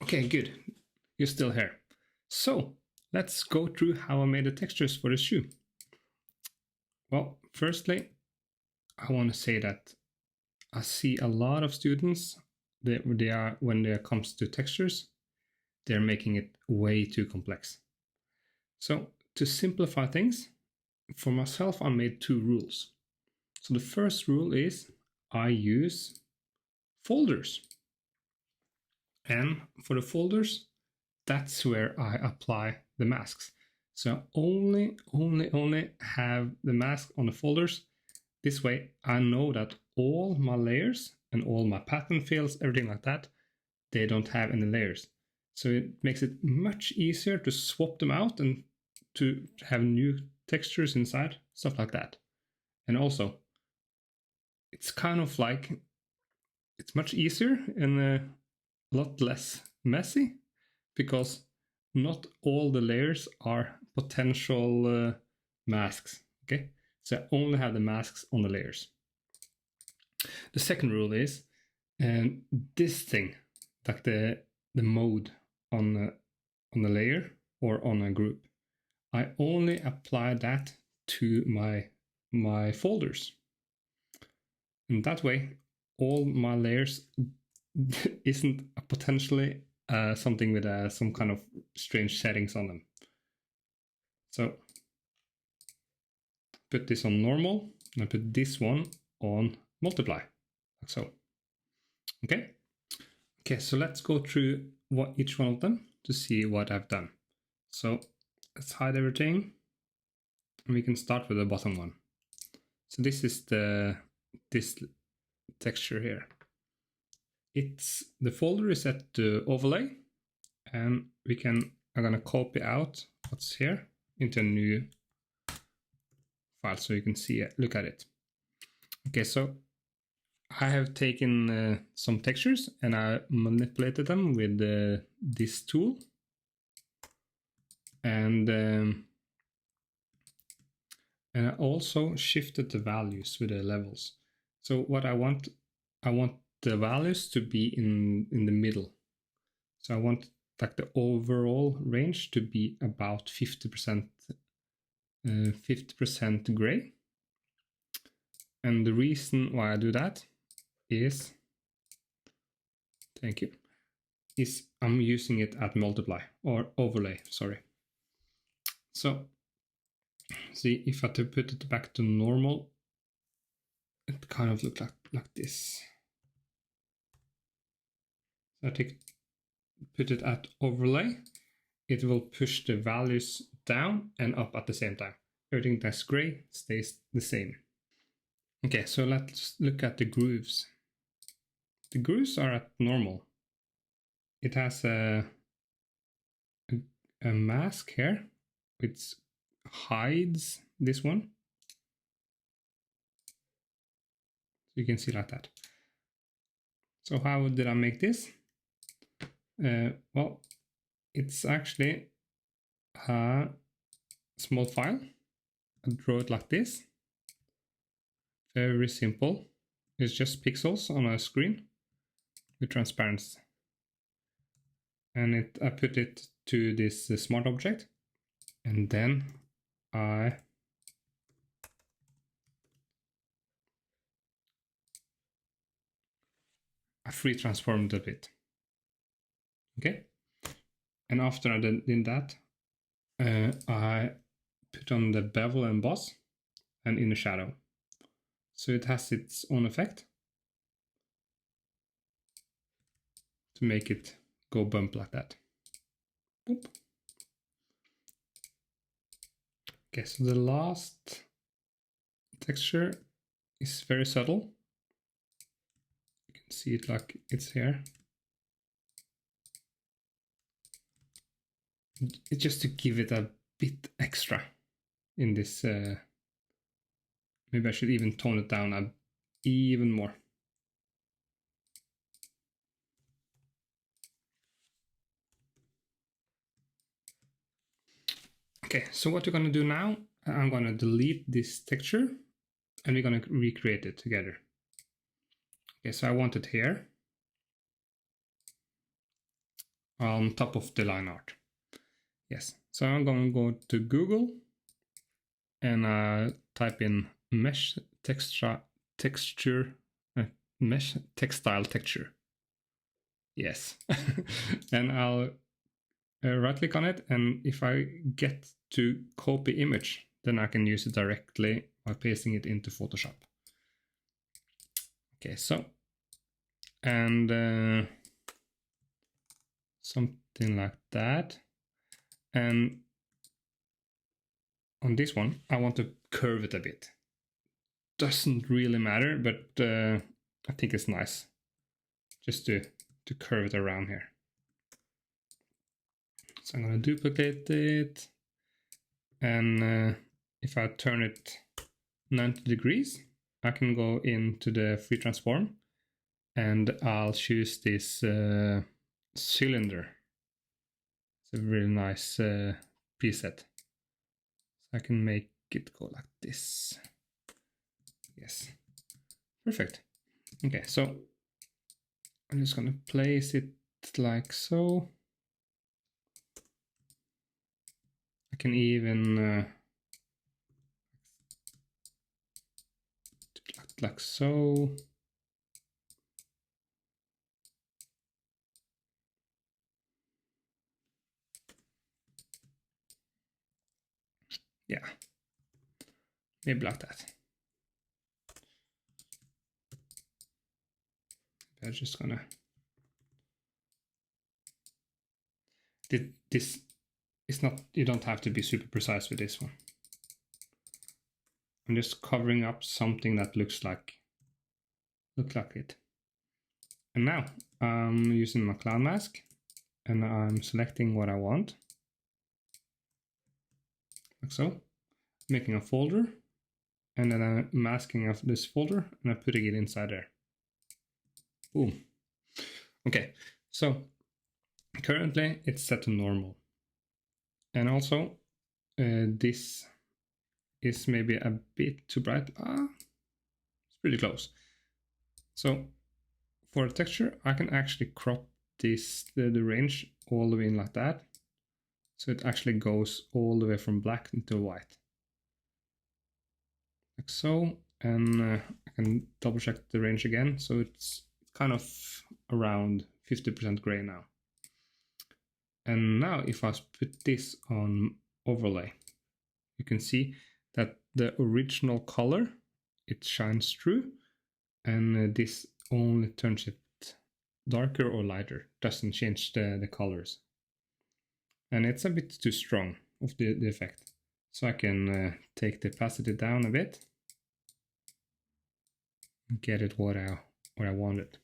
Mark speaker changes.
Speaker 1: Okay, good. You're still here. So let's go through how I made the textures for the shoe. Well, firstly, I want to say that I see a lot of students that when it comes to textures, they're making it way too complex. So to simplify things, for myself, I made two rules. So the first rule is I use folders. And for the folders, that's where I apply the masks. So only have the mask on the folders. This way I know that all my layers and all my pattern fields, everything like that, they don't have any layers. So it makes it much easier to swap them out and to have new textures inside, stuff like that. And also, it's kind of like, it's much easier and a lot less messy because not all the layers are potential masks, okay? So I only have the masks on the layers. The second rule is this thing, like the mode on the layer or on a group. I only apply that to my folders. And that way, all my layers isn't potentially something with some kind of strange settings on them. So put this on normal and put this one on multiply, like so. Okay, so let's go through each one of them to see what I've done. So let's hide everything and we can start with the bottom one. So this is this texture here. The folder is set to overlay, and I'm gonna copy out what's here into a new file so you can see it, look at it. Okay, so I have taken some textures and I manipulated them with this tool, and I also shifted the values with the levels. So what I want the values to be in the middle. So I want like the overall range to be about 50% gray. And the reason why I do that is, thank you, is I'm using it at multiply or overlay, sorry. So see, if I put it back to normal, it kind of looks like this. So I put it at overlay, it will push the values down and up at the same time. Everything that's gray stays the same. Okay, so let's look at the grooves. The grooves are at normal. It has a mask here which hides this one. So you can see like that. So how did I make this? Well, it's actually a small file. I draw it like this. Very simple. It's just pixels on a screen with transparency. And I put it to this smart object, and then I free transformed a bit. Okay, and after I did that, I put on the bevel and emboss and inner shadow, so it has its own effect to make it go bump like that. Boop. Okay, so the last texture is very subtle. You can see it like it's here. It's just to give it a bit extra in this. Maybe I should even tone it down even more. Okay, so what we're going to do now, I'm going to delete this texture and we're going to recreate it together. Okay, so I want it here. on top of the line art. Yes, so I'm going to go to Google and type in mesh texture, mesh textile texture. Yes, and I'll right click on it, and if I get to copy image, then I can use it directly by pasting it into Photoshop. Okay, so, and something like that. And on this one, I want to curve it a bit. Doesn't really matter, but I think it's nice just to curve it around here. So I'm going to duplicate it, and if I turn it 90 degrees, I can go into the free transform, and I'll choose this cylinder. It's a really nice preset. So I can make it go like this. Yes, perfect. Okay, so I'm just gonna place it like so. I can even do it like so. Yeah, maybe like that. I'm just gonna. This is not. You don't have to be super precise with this one. I'm just covering up something that looks like it. And now I'm using my cloud mask, and I'm selecting what I want, like so, making a folder, and then I'm masking of this folder, and I'm putting it inside there. Boom. Okay, so currently it's set to normal, and also this is maybe a bit too bright. It's pretty close. So for the texture, I can actually crop this the range all the way in like that, so it actually goes all the way from black into white, like so. And I can double check the range again, so it's kind of around 50% gray now. And now if I put this on overlay, you can see that the original color, it shines through, and this only turns it darker or lighter, doesn't change the colors. And it's a bit too strong of the effect. So I can take the opacity down a bit and get it what I wanted.